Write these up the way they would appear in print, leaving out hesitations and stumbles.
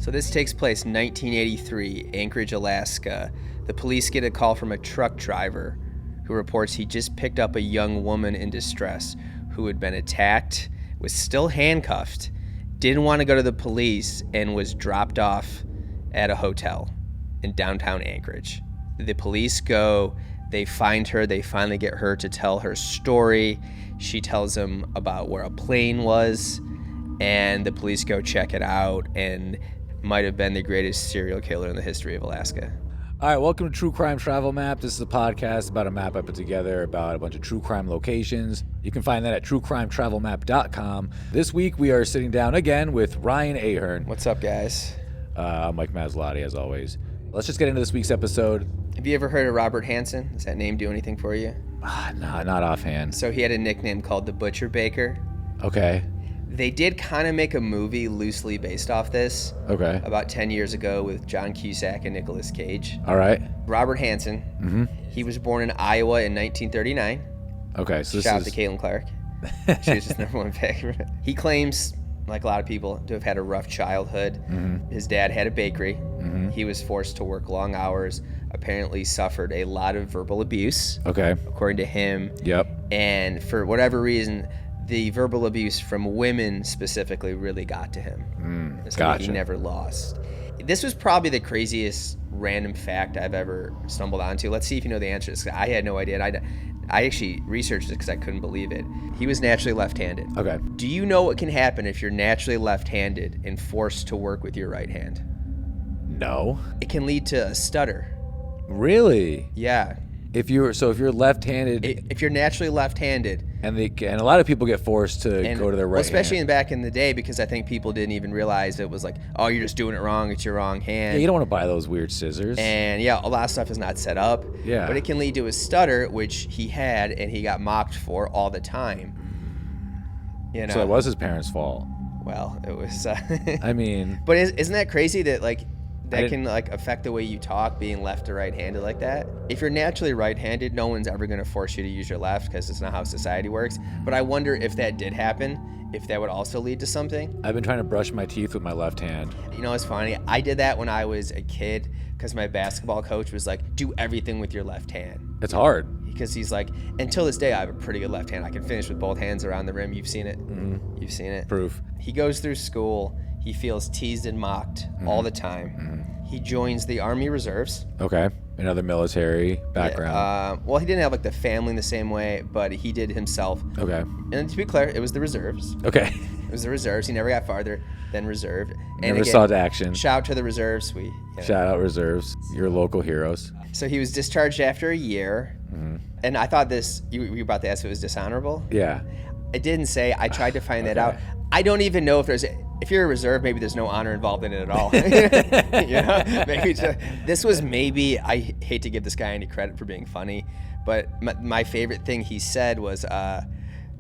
So this takes place in 1983, Anchorage, Alaska. The police get a call from a truck driver who reports he just picked up a young woman in distress who had been attacked, was still handcuffed, didn't want to go to the police, and was dropped off at a hotel in downtown Anchorage. The police go, they find her, they finally get her to tell her story. She tells them about where a plane was, and the police go check it out, and might have been the greatest serial killer in the history of Alaska. All right, welcome to True Crime Travel Map. This is a podcast about a map I put together about a bunch of true crime locations. You can find that at truecrimetravelmap.com. This week we are sitting down again with Ryan Ahern. What's up, guys? I'm Mike Mazzalotti, as always. Let's just get into this week's episode. Have you ever heard of Robert Hansen? Does that name do anything for you? No, not offhand. So he had a nickname called the Butcher Baker. Okay. They did kind of make a movie loosely based off this. Okay. About 10 years ago with John Cusack and Nicolas Cage. All right. Robert Hansen. He was born in Iowa in 1939. Okay, so Shout out to Caitlin Clark. She was his number one pick. He claims, like a lot of people, to have had a rough childhood. His dad had a bakery. He was forced to work long hours, apparently suffered a lot of verbal abuse. Okay. According to him. Yep. And for whatever reason, the verbal abuse from women specifically really got to him. Gotcha. He never lost. This was probably the craziest random fact I've ever stumbled onto. Let's see if you know the answer to this. I had no idea. I actually researched it because I couldn't believe it. He was naturally left-handed. Okay. Do you know what can happen if you're naturally left-handed and forced to work with your right hand? No. It can lead to a stutter. Really? Yeah. If you're left-handed, If you're naturally left-handed, and a lot of people get forced to go to their right well, especially hand. back in the day, because I think people didn't even realize it was like, oh, you're just doing it wrong. It's your wrong hand. Yeah, you don't want to buy those weird scissors. And yeah, a lot of stuff is not set up. Yeah. But it can lead to a stutter, which he had, and he got mocked for all the time. You know. So it was his parents' fault. Well, it was. I mean. But isn't that crazy that that can affect the way you talk, being left or right-handed like that? If you're naturally right-handed, no one's ever going to force you to use your left because it's not how society works. But I wonder if that did happen, if that would also lead to something. I've been trying to brush my teeth with my left hand. You know, it's funny. I did that when I was a kid because my basketball coach was like, do everything with your left hand. It's hard. Because he's like, until this day, I have a pretty good left hand. I can finish with both hands around the rim. You've seen it. You've seen it. Proof. He goes through school. He feels teased and mocked all the time. He joins the Army Reserves. Okay. Another military background. Well, he didn't have the family in the same way, but he did himself. Okay. And to be clear, it was the reserves. Okay. It was the reserves. He never got farther than reserve. And Never again, saw it to action. Shout out to the reserves. Shout out reserves. Your local heroes. So he was discharged after a year. And I thought this, you were about to ask if it was dishonorable? Yeah. It didn't say. I tried to find that out. I don't even know if you're a reserve, maybe there's no honor involved in it at all. You know? Maybe this was I hate to give this guy any credit for being funny, but my favorite thing he said was,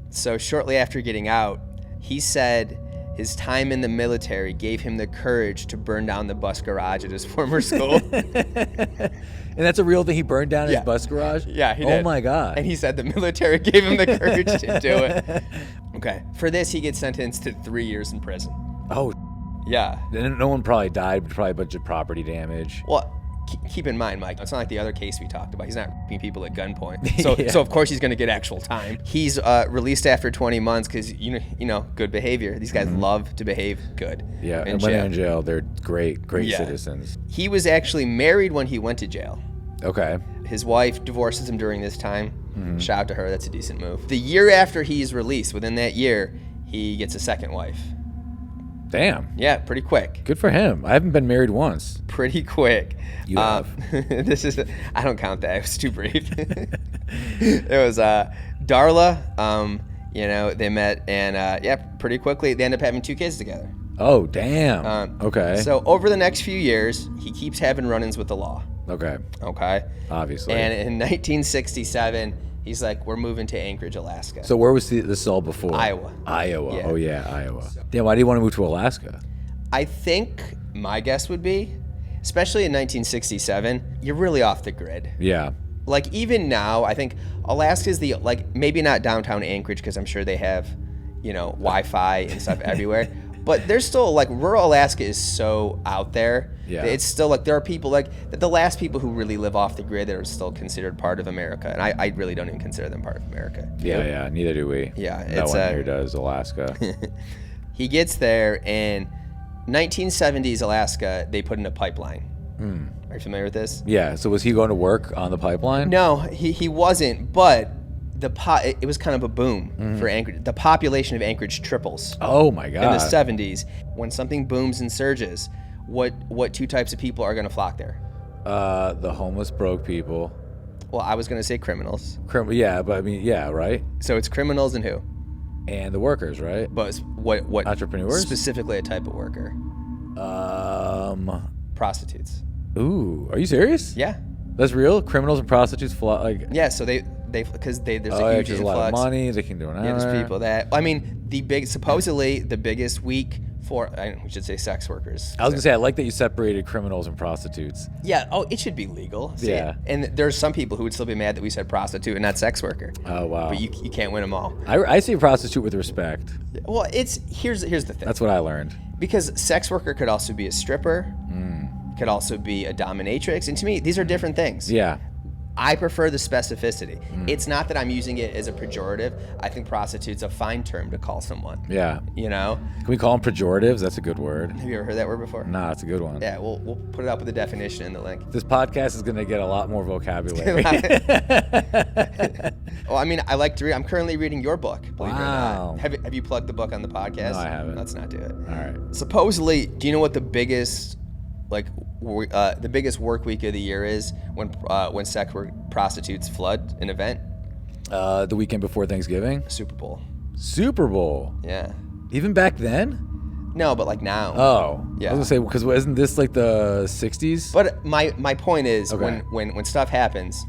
so shortly after getting out, he said his time in the military gave him the courage to burn down the bus garage at his former school. And that's a real thing? He burned down his bus garage? Yeah, he did. Oh my God. And he said the military gave him the courage to do it. Okay. For this, he gets sentenced to 3 years in prison. Oh. Yeah. No one probably died, but probably a bunch of property damage. Well, keep in mind, Mike, it's not like the other case we talked about. He's not raping people at gunpoint. So of course he's going to get actual time. He's released after 20 months because, you know, good behavior. These guys love to behave good. Yeah, and when they're in jail, they're great citizens. He was actually married when he went to jail. Okay. His wife divorces him during this time. Shout out to her. That's a decent move. The year after he's released, within that year, he gets a second wife. Damn. Yeah, pretty quick. Good for him. I haven't been married once. Pretty quick. You have. I don't count that. It was too brief. It was Darla. They met, and pretty quickly they end up having 2 kids together. Oh, damn. Okay. So over the next few years, he keeps having run-ins with the law. Okay. Obviously. And in 1967, he's like, we're moving to Anchorage, Alaska. So where was this all before? Iowa. Yeah. Oh, yeah, Iowa. Damn, why do you want to move to Alaska? I think my guess would be, especially in 1967, you're really off the grid. Yeah. Even now, I think Alaska's maybe not downtown Anchorage because I'm sure they have, Wi-Fi and stuff everywhere. But there's still, like, rural Alaska is so out there. Yeah. It's still, like, there are people, like, the last people who really live off the grid that are still considered part of America. And I really don't even consider them part of America. Yeah, neither do we. Yeah, no it's, one here does, Alaska. He gets there, and 1970s Alaska, they put in a pipeline. Are you familiar with this? Yeah, so was he going to work on the pipeline? No, he wasn't, but it was kind of a boom for Anchorage. The population of Anchorage triples. Oh my God. In the 70s. When something booms and surges, what two types of people are going to flock there? The homeless broke people. Well, I was going to say criminals. Yeah, but I mean, yeah, right? So it's criminals and who? And the workers, right? But what Entrepreneurs? Specifically a type of worker. Prostitutes. Ooh, are you serious? Yeah. That's real? Criminals and prostitutes Yeah, so there's a huge there's influx. a lot of money, they can do an hour. Yeah, there's people that, I mean, supposedly the biggest week for, we should say sex workers. I was gonna say, I like that you separated criminals and prostitutes. Yeah, it should be legal. See? Yeah. And there's some people who would still be mad that we said prostitute and not sex worker. Oh, wow. But you can't win them all. I say prostitute with respect. Well, here's the thing. That's what I learned. Because sex worker could also be a stripper, could also be a dominatrix, and to me, these are different things. Yeah. I prefer the specificity. It's not that I'm using it as a pejorative. I think prostitute's a fine term to call someone. Yeah. You know? Can we call them pejoratives? That's a good word. Have you ever heard that word before? Nah, it's a good one. Yeah, we'll put it up with the definition in the link. This podcast is gonna get a lot more vocabulary. Well, I mean, I like to read. I'm currently reading your book, believe it or Wow. not. Have you plugged the book on the podcast? No, I haven't. Let's not do it. All right. Supposedly, do you know what the biggest work week of the year is when sex work prostitutes flood an event? The weekend before Thanksgiving? Super Bowl. Super Bowl. Yeah. Even back then? No, but like now. Oh. Yeah. I was gonna say, because isn't this like the 60s? But my point is, Okay. when stuff happens,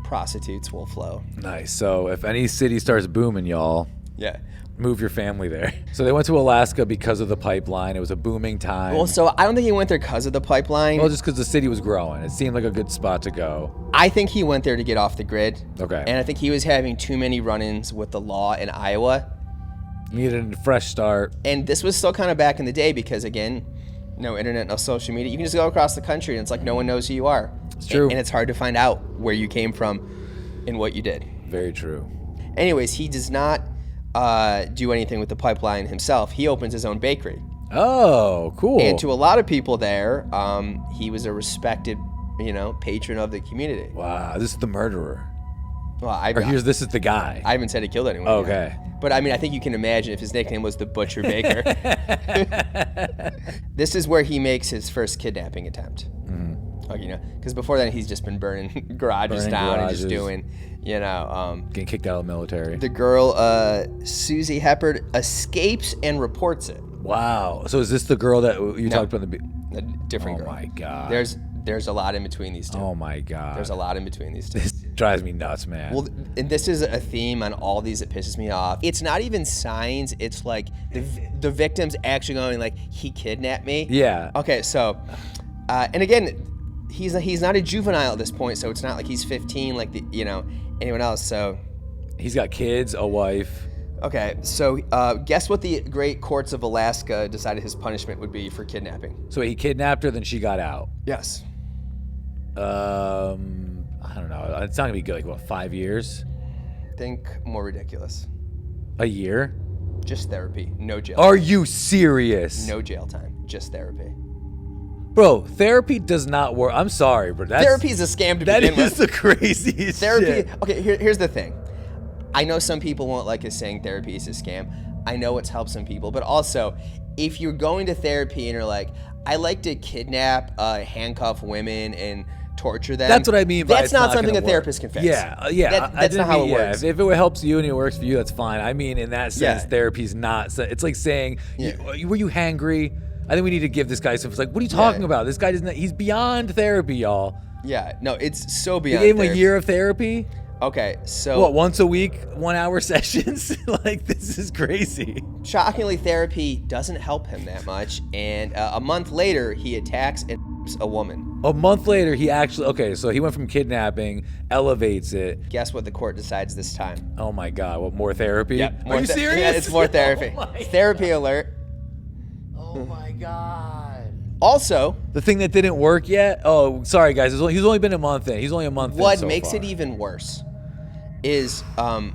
prostitutes will flow. Nice. So if any city starts booming, y'all, Yeah. move your family there. So they went to Alaska because of the pipeline. It was a booming time. Well, so I don't think he went there because of the pipeline. Well, just because the city was growing. It seemed like a good spot to go. I think he went there to get off the grid. Okay. And I think he was having too many run-ins with the law in Iowa. Needed a fresh start. And this was still kind of back in the day because, again, no internet, no social media. You can just go across the country and it's like no one knows who you are. It's true. And it's hard to find out where you came from and what you did. Very true. Anyways, he does not do anything with the pipeline himself. He opens his own bakery. Oh, cool. And to a lot of people there, he was a respected, patron of the community. Wow, this is the murderer. Well, This is the guy. I haven't said he killed anyone. Okay. Yet. But I mean, I think you can imagine if his nickname was the Butcher Baker. This is where he makes his first kidnapping attempt. Because before then he's just been burning garages down and just doing, Getting kicked out of the military. The girl, Susie Heppard, escapes and reports it. Wow. So is this the girl that you talked about? A different girl. Oh my God. There's a lot in between these two. Oh my God. There's a lot in between these two. This drives me nuts, man. Well, and this is a theme on all these that pisses me off. It's not even signs. It's like the victim's actually going like, he kidnapped me. Yeah. Okay, so, and again, he's not a juvenile at this point, so it's not like he's 15 like anyone else. So he's got kids, a wife. Okay, so guess what the great courts of Alaska decided his punishment would be for kidnapping? So he kidnapped her, then she got out. Yes. I don't know. It's not gonna be good. Like 5 years? Think more ridiculous. A year? Just therapy, no jail. Are you serious? No jail time, just therapy. Bro, therapy does not work. I'm sorry, but therapy is a scam to begin with. That is the craziest therapy. Shit. Okay, here's the thing. I know some people won't like us saying therapy is a scam. I know it's helped some people, but also, if you're going to therapy and you're like, I like to kidnap, handcuff women and torture them. That's what I mean by that's it's not not something a gonna therapist work. can fix. Yeah. That's not how it works. If it helps you and it works for you, that's fine. I mean, in that sense, therapy's not. It's like saying, were you hangry? I think we need to give this guy some. It's like, what are you talking about? This guy doesn't. He's beyond therapy, y'all. Yeah, no, it's so You beyond. gave him therapy. a year of therapy. Okay, so What, once a week, 1 hour sessions? Like, this is crazy. shockingly, therapy doesn't help him that much. And a month later, he attacks and rapes a woman. A month later, he actually, okay, so he went from kidnapping, elevates it. Guess what the court decides this time? Oh my God, what, more therapy? Yep, Are you serious? Yeah, it's more therapy. Oh my Therapy alert. Oh my God. Also, The thing that didn't work yet? Oh, sorry guys. He's only been a month in. He's only a month in what so makes far. it even worse is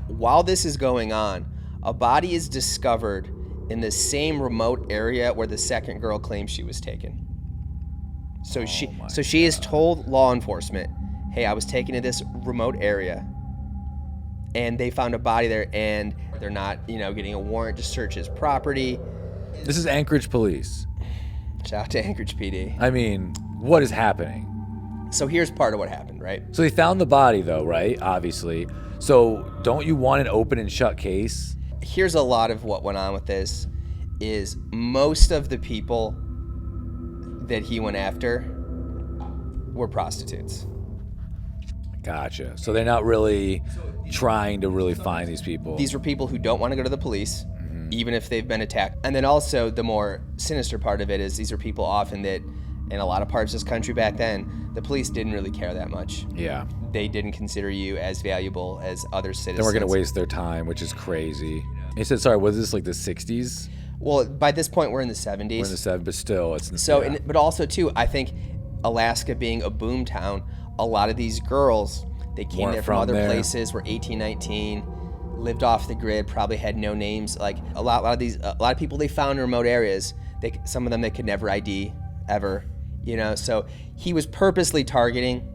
while this is going on, a body is discovered in the same remote area where the second girl claims she was taken. So she has told law enforcement, "Hey, I was taken to this remote area, and they found a body there, and they're not, getting a warrant to search his property." This is Anchorage police. Shout out to Anchorage PD. I mean, what is happening? So here's part of what happened, right? So they found the body though, right? Obviously. So don't you want an open and shut case? Here's a lot of what went on with this is most of the people that he went after were prostitutes. Gotcha. So they're not really trying to really find these people. These were people who don't want to go to the police, even if they've been attacked. And then also the more sinister part of it is these are people often that, in a lot of parts of this country back then, the police didn't really care that much. Yeah. They didn't consider you as valuable as other citizens. They weren't going to waste their time, which is crazy. He said, sorry, was this like the 60s? Well, by this point, we're in the 70s. We're in the 70s, but still, it's... So, yeah. but also, too, I think Alaska being a boom town, a lot of these girls, they came Weren't there from other there. places, were 18, 19, lived off the grid, probably had no names. Like a lot of people they found in remote areas, some of them they could never ID ever, So he was purposely targeting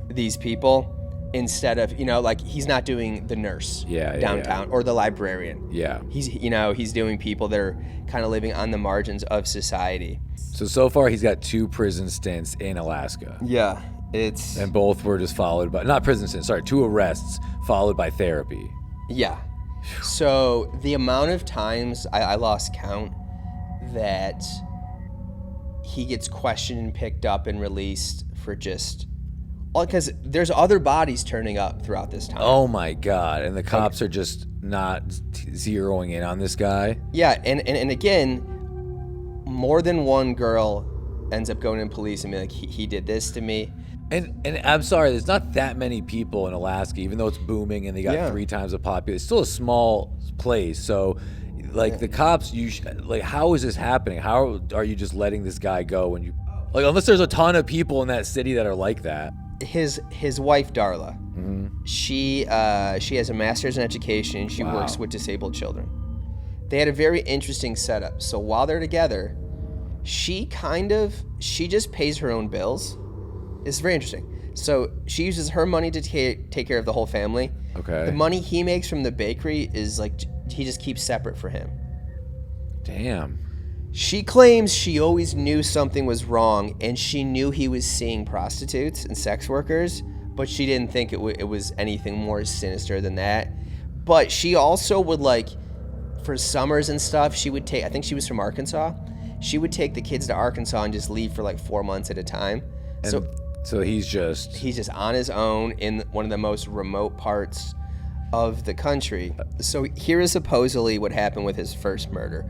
these people instead of, like he's not doing the nurse downtown or the librarian. Yeah. He's doing people that are kind of living on the margins of society. So far he's got 2 prison stints in Alaska. Yeah. And both were just followed by, not prison stints, sorry, 2 arrests followed by therapy. Yeah. So the amount of times I lost count that he gets questioned and picked up and released for just, because there's other bodies turning up throughout this time. Oh my God. And the cops are just not zeroing in on this guy. Yeah. And again, more than one girl ends up going to police and being like, he did this to me. And I'm sorry, there's not that many people in Alaska, even though it's booming and they got 3 times the population. It's still a small place. So, the cops, how is this happening? How are you just letting this guy go when unless there's a ton of people in that city that are like that? His wife, Darla, she has a master's in education. She works with disabled children. They had a very interesting setup. So while they're together, she just pays her own bills. It's very interesting. So she uses her money to take care of the whole family. Okay. The money he makes from the bakery is he just keeps separate for him. Damn. She claims she always knew something was wrong, and she knew he was seeing prostitutes and sex workers, but she didn't think it was anything more sinister than that. But she also would, for summers and stuff, she would take, I think she was from Arkansas, she would take the kids to Arkansas and just leave for 4 months at a time. So he's just on his own in one of the most remote parts of the country. So here is supposedly what happened with his first murder.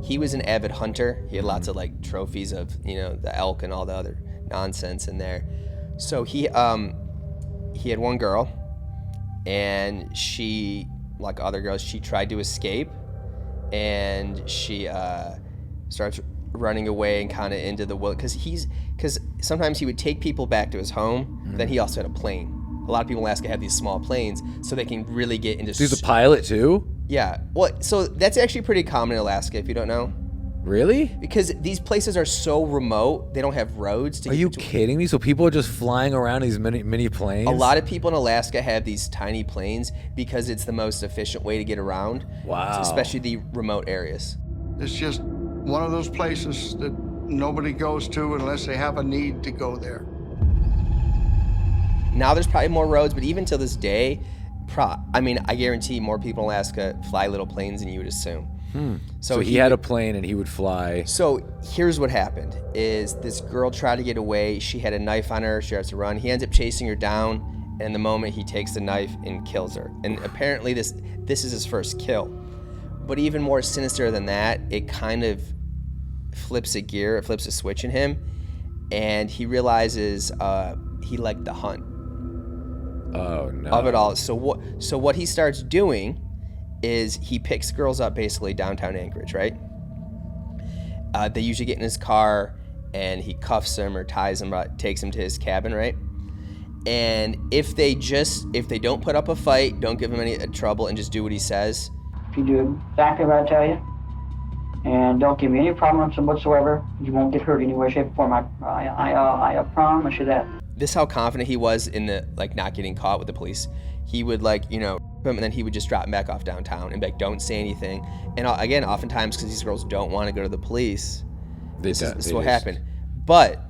He was an avid hunter. He had lots of trophies of, the elk and all the other nonsense in there. So he had one girl, and she, like other girls, she tried to escape, and she starts running away and kind of into the woods, because sometimes he would take people back to his home, but then he also had a plane. A lot of people in Alaska have these small planes, so they can really get into... He's a pilot too? Yeah. Well, so that's actually pretty common in Alaska, if you don't know. Really? Because these places are so remote, they don't have roads to Are you kidding me? So people are just flying around in these mini planes? A lot of people in Alaska have these tiny planes because it's the most efficient way to get around. Wow. Especially the remote areas. It's just one of those places that nobody goes to unless they have a need to go there. Now there's probably more roads, but even till this day, I guarantee more people in Alaska fly little planes than you would assume. So he had a plane and he would fly. So here's what happened, is this girl tried to get away. She had a knife on her. She starts to run. He ends up chasing her down, and the moment he takes the knife and kills her. And apparently this is his first kill. But even more sinister than that, it kind of flips a switch in him, and he realizes he liked the hunt. Oh no. Of it all. So what he starts doing is he picks girls up basically downtown Anchorage, right? They usually get in his car and he cuffs him or ties him, takes him to his cabin, right? And if they don't put up a fight, don't give him any trouble, and just do what he says. If you do exactly what I tell you, and don't give me any problems whatsoever, you won't get hurt in any way, shape, or form. I promise you that. This is how confident he was in the not getting caught with the police. He would him, and then he would just drop him back off downtown and be like, don't say anything. And again, oftentimes because these girls don't want to go to the police, this is what happened. But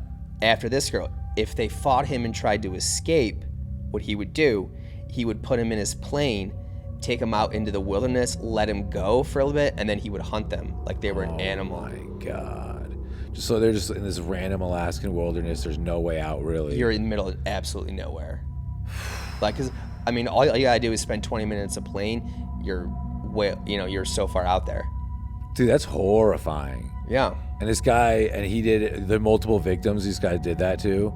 after this girl, if they fought him and tried to escape, what he would do, he would put him in his plane, take him out into the wilderness, let him go for a little bit, and then he would hunt them like they were an animal. Oh my God. So they're just in this random Alaskan wilderness. There's no way out, really. You're in the middle of absolutely nowhere. Because, all you gotta do is spend 20 minutes a plane. You're so far out there. Dude, that's horrifying. Yeah. And this guy, and he did the multiple victims. These guys did that too.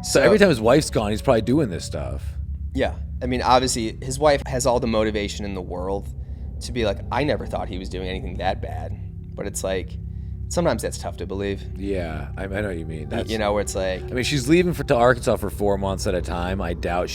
So every time his wife's gone, he's probably doing this stuff. Yeah. Obviously, his wife has all the motivation in the world to be like, I never thought he was doing anything that bad. But it's sometimes that's tough to believe. Yeah, I know what you mean. That's, where it's she's leaving to Arkansas for 4 months at a time. I doubt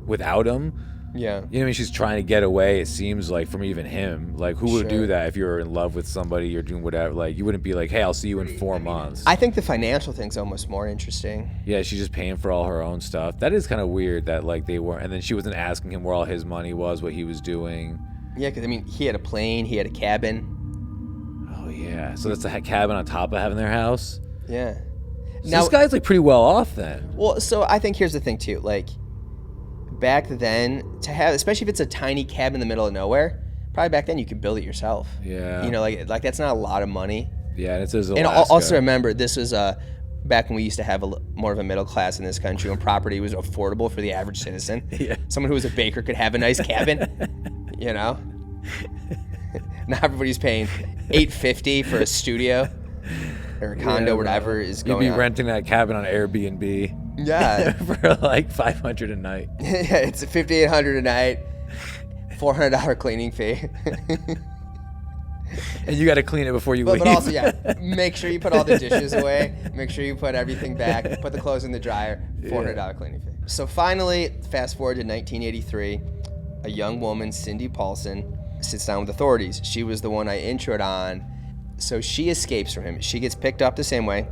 without him. Yeah. She's trying to get away, it seems like, from even him. Who would do that if you're in love with somebody, you're doing whatever? You wouldn't be like, hey, I'll see you in 4 months. I think the financial thing's almost more interesting. Yeah, she's just paying for all her own stuff. That is kind of weird that, they weren't, and then she wasn't asking him where all his money was, what he was doing. Yeah, because, he had a plane, he had a cabin. Oh, yeah. So that's a cabin on top of having their house? Yeah. So this guy's, pretty well off then. Well, so I think here's the thing, too. Back then, to have, especially if it's a tiny cabin in the middle of nowhere, probably back then you could build it yourself. Yeah. That's not a lot of money. Yeah, and it says Alaska. And also remember, this was back when we used to have more of a middle class in this country, when property was affordable for the average citizen. Yeah. Someone who was a baker could have a nice cabin. Now everybody's paying $850 for a studio or a condo, whatever is going on. You'd be renting that cabin on Airbnb. Yeah. For $500 a night. Yeah, it's $5,800 a night, $400 cleaning fee. And you got to clean it before you leave. But also, make sure you put all the dishes away. Make sure you put everything back. Put the clothes in the dryer. $400 cleaning fee. So finally, fast forward to 1983, a young woman, Cindy Paulson, sits down with authorities. She was the one I introed on. So she escapes from him. She gets picked up the same way.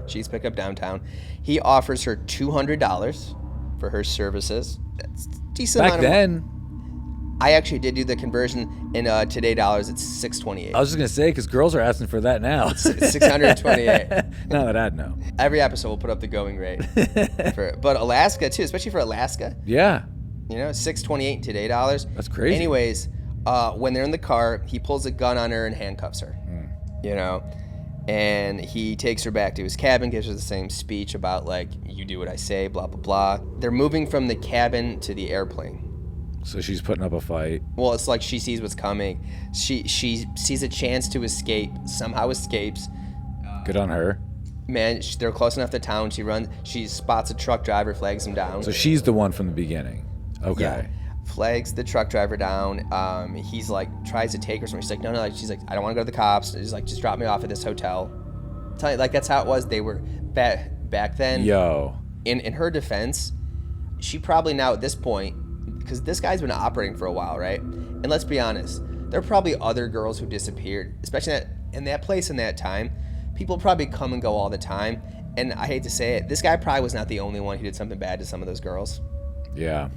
She's picked up downtown. He offers her $200 for her services. That's a decent amount of money. Back then, I actually did do the conversion in today dollars. It's $628. I was just gonna say, because girls are asking for that now. It's $628. Now that I'd know. Every episode we'll put up the going rate. But Alaska too, especially for Alaska. Yeah. $628 in today dollars. That's crazy. Anyways, when they're in the car, he pulls a gun on her and handcuffs her. And he takes her back to his cabin, gives her the same speech about you do what I say, blah, blah, blah. They're moving from the cabin to the airplane. So she's putting up a fight. Well, it's like she sees what's coming. She sees a chance to escape, somehow escapes. Good on her. Man, they're close enough to town. She spots a truck driver, flags him down. So she's the one from the beginning. Okay. Yeah. Flags the truck driver down. He's tries to take her somewhere. She's like, no. She's like, I don't want to go to the cops. She's like, just drop me off at this hotel. Tell you, that's how it was. They were back then. Yo. In her defense, she probably now at this point, because this guy's been operating for a while, right? And let's be honest, there are probably other girls who disappeared, especially in that place in that time. People probably come and go all the time. And I hate to say it, this guy probably was not the only one who did something bad to some of those girls. Yeah.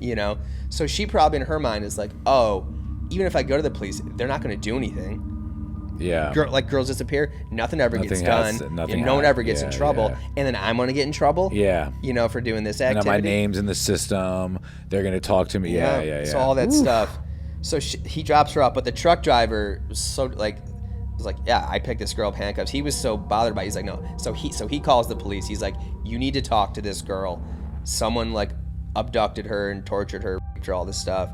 So she probably in her mind is like, oh, even if I go to the police, they're not going to do anything. Yeah. Girls disappear, nothing ever gets done. No one ever gets in trouble. Yeah. And then I'm going to get in trouble. Yeah. For doing this activity. And my name's in the system. They're going to talk to me. Yeah. So all that stuff. So he drops her up, but the truck driver was so was like, yeah, I picked this girl up handcuffs. He was so bothered by it. He's like, no. So he calls the police. He's like, you need to talk to this girl. Someone abducted her and tortured her, raped her, all this stuff.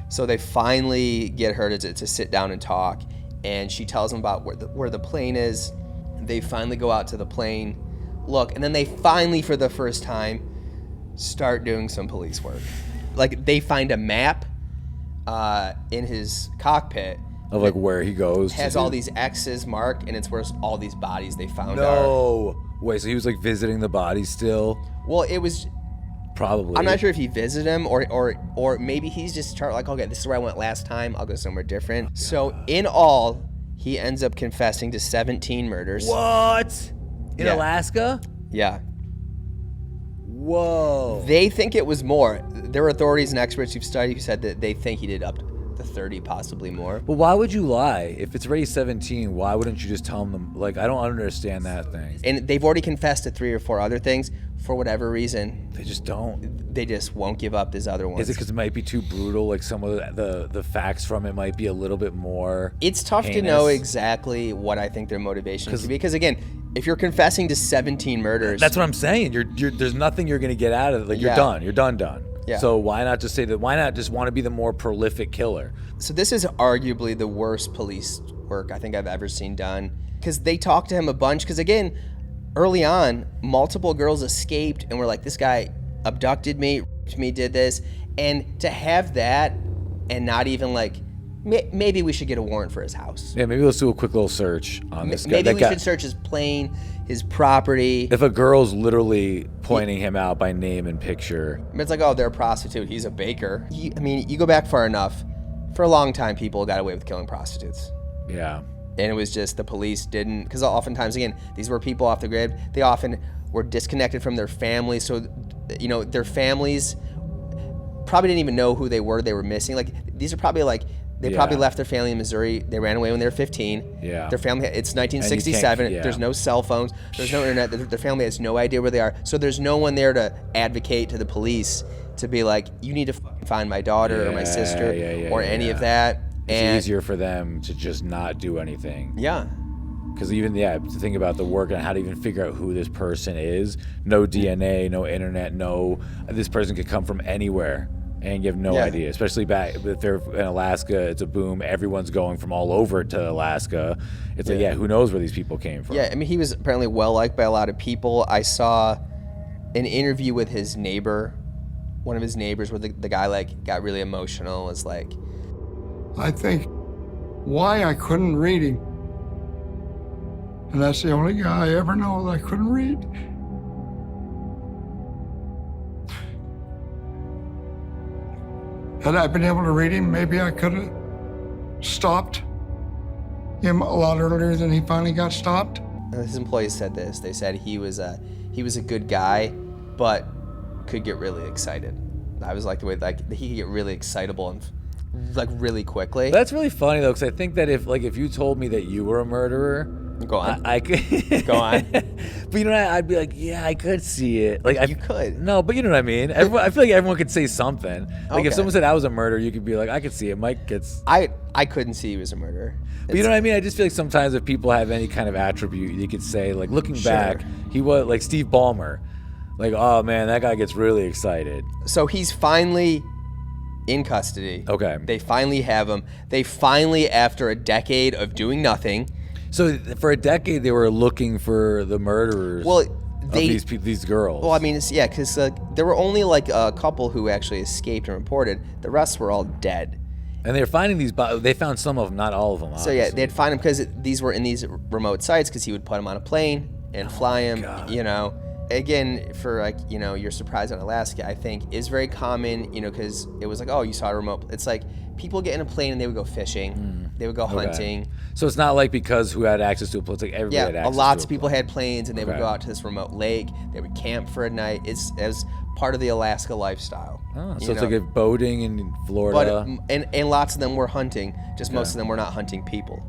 So they finally get her to sit down and talk, and she tells them about where the plane is. They finally go out to the plane, look, and then they finally, for the first time, start doing some police work. They find a map in his cockpit of like where he goes. Has all these X's marked, and it's where all these bodies they found are. No. Wait, so he was like visiting the bodies still? Well, it was probably. I'm not sure if he visited him or maybe he's just like, okay, this is where I went last time. I'll go somewhere different. So in all, he ends up confessing to 17 murders. What? In Alaska? Yeah. Whoa. They think it was more. There are authorities and experts who've studied who said that they think he did up to 30, possibly more. But why would you lie? If it's already 17, why wouldn't you just tell them? Like, I don't understand that thing. And they've already confessed to 3 or 4 other things. For whatever reason, they just don't. They just won't give up these other ones. Is it because it might be too brutal? Like some of the facts from it might be a little bit more. It's tough heinous. to know exactly what I think their motivation is. Because again, if you're confessing to 17 murders, that's what I'm saying. There's nothing you're gonna get out of it. Like you're done. You're done. Yeah. So why not just say that? Why not just want to be the more prolific killer? So this is arguably the worst police work I think I've ever seen done. Because they talked to him a bunch. Because again, early on, multiple girls escaped and were like, this guy abducted me, raped me, did this. And to have that and not even like, maybe we should get a warrant for his house. Yeah, maybe let's do a quick little search on this guy. Maybe we should search his plane, his property. If a girl's literally pointing him out by name and picture. It's like, oh, they're a prostitute, he's a baker. I mean, you go back far enough, for a long time, people got away with killing prostitutes. Yeah. And it was just the police didn't, because oftentimes, again, these were people off the grid. They often were disconnected from their families. So, their families probably didn't even know who they were missing. Like, these are probably like, they probably left their family in Missouri. They ran away when they were 15. Yeah. Their family, it's 1967. There's no cell phones. There's no internet. Their family has no idea where they are. So there's no one there to advocate to the police to be like, you need to find my daughter or my sister or any of that. It's easier for them to just not do anything. Yeah. Because even, to think about the work and how to even figure out who this person is. No DNA, no internet, this person could come from anywhere. And you have no idea, especially back if they're in Alaska. It's a boom. Everyone's going from all over to Alaska. It's like, who knows where these people came from? Yeah, I mean, he was apparently well liked by a lot of people. I saw an interview with his neighbor, one of his neighbors, where the guy like got really emotional. Was like, I think why I couldn't read him, and that's the only guy I ever know that I couldn't read. Had I been able to read him, maybe I could have stopped him a lot earlier than he finally got stopped. His employees said this. They said he was a good guy, but could get really excited. I was like the way like he could get really excitable and like really quickly. That's really funny though, because I think that if you told me that you were a murderer, go on, I could go on. But I'd be like, yeah, I could see it. Like you could. No, but you know what I mean. I feel like everyone could say something. Like if Okay. someone said I was a murderer, you could be like, I could see it. Mike gets. I couldn't see he was a murderer. But you know what I mean? I just feel like sometimes if people have any kind of attribute, you could say, like, looking back, he was like Steve Ballmer. Like, oh man, that guy gets really excited. So he's finally in custody. Okay. They finally have him. They finally, after a decade of doing nothing. So for a decade, they were looking for the murderers. Well, of these girls. Well, I mean, because there were only like a couple who actually escaped and reported. The rest were all dead. And they're finding these bodies. They found some of them, not all of them. So yeah, they'd find them because these were in these remote sites because he would put them on a plane and fly them. God. Again, for your surprise on Alaska, I think is very common. Because it was like, oh, you saw a remote. It's like people get in a plane and they would go fishing, they would go hunting. So it's not like because who had access to a plane. It's like everybody had access to a plane. Lots of people had planes and they would go out to this remote lake. They would camp for a night. It's as part of the Alaska lifestyle. Oh, so it's like a boating in Florida. But and lots of them were hunting. Just most of them were not hunting people.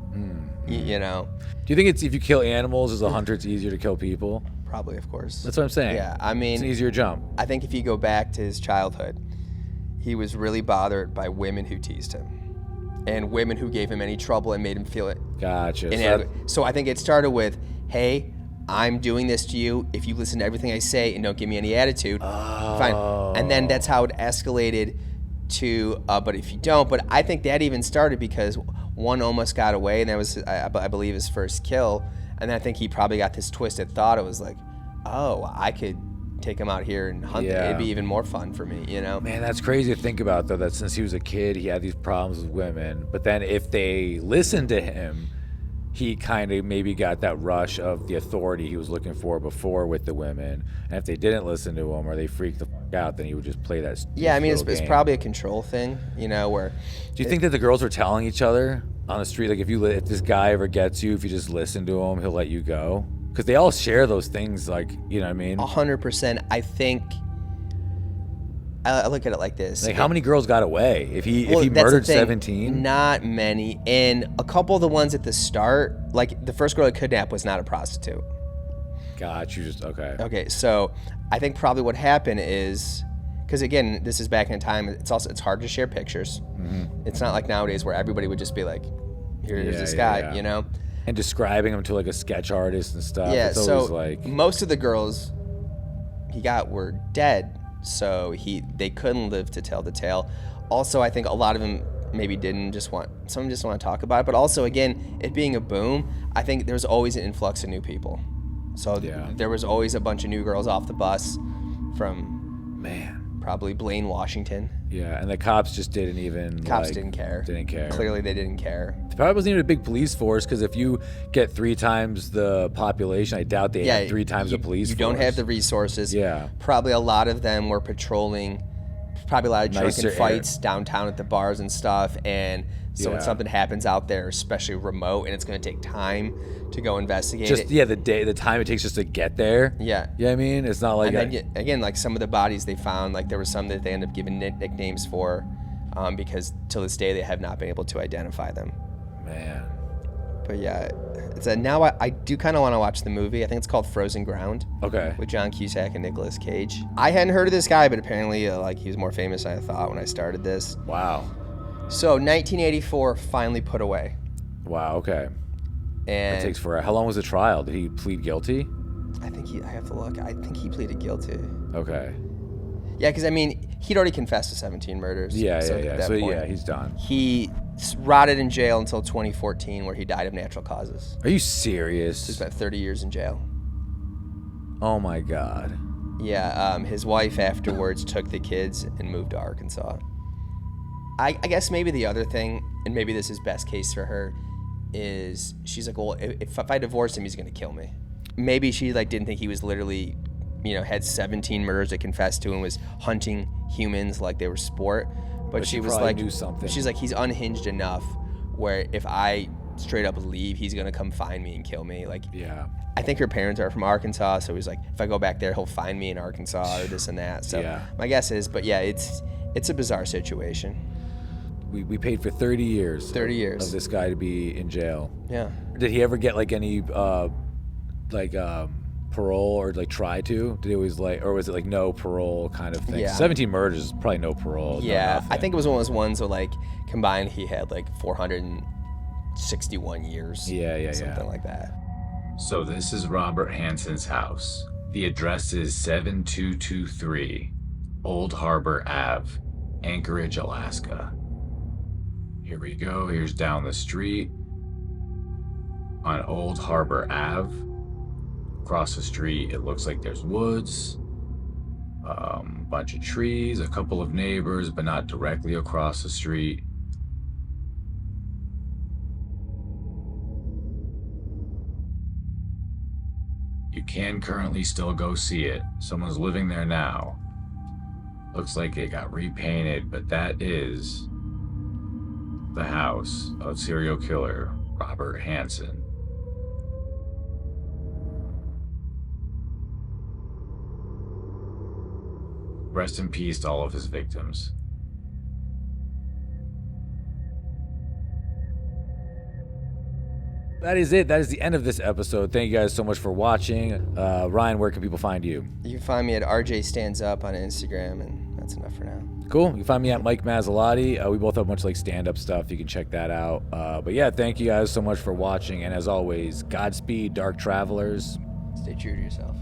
Do you think if you kill animals as a hunter, it's easier to kill people? Probably, of course. That's what I'm saying. Yeah, I mean, it's an easier jump. I think if you go back to his childhood, he was really bothered by women who teased him and women who gave him any trouble and made him feel it. Gotcha. So I think it started with, hey, I'm doing this to you. If you listen to everything I say and don't give me any attitude, fine. And then that's how it escalated to, but if you don't. But I think that even started because one almost got away, and that was, I believe, his first kill. And then I think he probably got this twisted thought. It was like, oh, I could take him out here and hunt. Yeah. It'd be even more fun for me, you know? Man, that's crazy to think about, though, that since he was a kid, he had these problems with women. But then if they listened to him, he kind of maybe got that rush of the authority he was looking for before with the women. And if they didn't listen to him or they freaked the fuck out, then he would just play that. Yeah, I mean, it's game. probably a control thing, you know, where... Do you think that the girls were telling each other on the street, like, if this guy ever gets you, if you just listen to him, he'll let you go? Because they all share those things, like, you know what I mean? 100%. I think... I look at it like this. Like, how many girls got away? If he That's the murdered thing. 17? Not many. And a couple of the ones at the start, like the first girl I kidnapped was not a prostitute. God, you just, okay. Okay, so I think probably what happened is, because again, this is back in time, it's hard to share pictures. Mm-hmm. It's not like nowadays where everybody would just be like, here's this guy, you know? And describing him to like a sketch artist and stuff. Yeah, it's so always like... most of the girls he got were dead, so they couldn't live to tell the tale. Also, I think a lot of them maybe some just want to talk about it, but also, again, it being a boom, I think there's always an influx of new people. So there was always a bunch of new girls off the bus from probably Blaine, Washington. Yeah, and the cops just didn't even... Cops didn't care. Didn't care. Clearly, they didn't care. There probably wasn't even a big police force, because if you get 3 times the population, I doubt they had 3 times the police force. You don't have the resources. Yeah. Probably a lot of them were patrolling, probably a lot of drunken fights downtown at the bars and stuff, and so when something happens out there, especially remote, and it's going to take time to go investigate it. The time it takes just to get there. Yeah. You know what I mean? It's not like... And then, again, like some of the bodies they found, like there were some that they ended up giving nicknames for, because till this day they have not been able to identify them. Man. But yeah, now I do kind of want to watch the movie. I think it's called Frozen Ground. Okay. With John Cusack and Nicolas Cage. I hadn't heard of this guy, but apparently he was more famous than I thought when I started this. Wow. So 1984, finally put away. Wow, okay. And it takes forever. How long was the trial? Did he plead guilty? I have to look. I think he pleaded guilty. Okay. Yeah, because I mean, he'd already confessed to 17 murders. Yeah. So He's done. He rotted in jail until 2014, where he died of natural causes. Are you serious? He spent 30 years in jail. Oh my God. Yeah, his wife afterwards took the kids and moved to Arkansas. I guess maybe the other thing, and maybe this is best case for her, is she's like, well, if I divorce him, he's gonna kill me. Maybe she didn't think he was literally, had 17 murders to confess to and was hunting humans like they were sport. But she was like, knew something. She's like, he's unhinged enough where if I straight up leave, he's gonna come find me and kill me. Yeah. I think her parents are from Arkansas, so he's like, if I go back there, he'll find me in Arkansas or this and that. So my guess is, but yeah, it's a bizarre situation. We paid for 30 years. 30 years. Of this guy to be in jail. Yeah. Did he ever get any parole or try to? Did he always or was it no parole kind of thing? Yeah. 17 murders is probably no parole. Yeah. No I think it was one of those ones where combined he had 461 years. Yeah. Something like that. So this is Robert Hansen's house. The address is 7223 Old Harbor Ave, Anchorage, Alaska. Here we go. Here's down the street on Old Harbor Ave. Across the street, it looks like there's woods, bunch of trees, a couple of neighbors, but not directly across the street. You can currently still go see it. Someone's living there now. Looks like it got repainted, but that is the house of serial killer Robert Hansen. Rest in peace to all of his victims. That is it. That is the end of this episode. Thank you guys so much for watching. Ryan, where can people find you? You can find me at RJ Stands Up on Instagram, and that's enough for now. Cool. You can find me at Mike Mazzalotti. We both have a bunch of stand-up stuff. You can check that out. But yeah, thank you guys so much for watching. And as always, Godspeed, Dark Travelers. Stay true to yourself.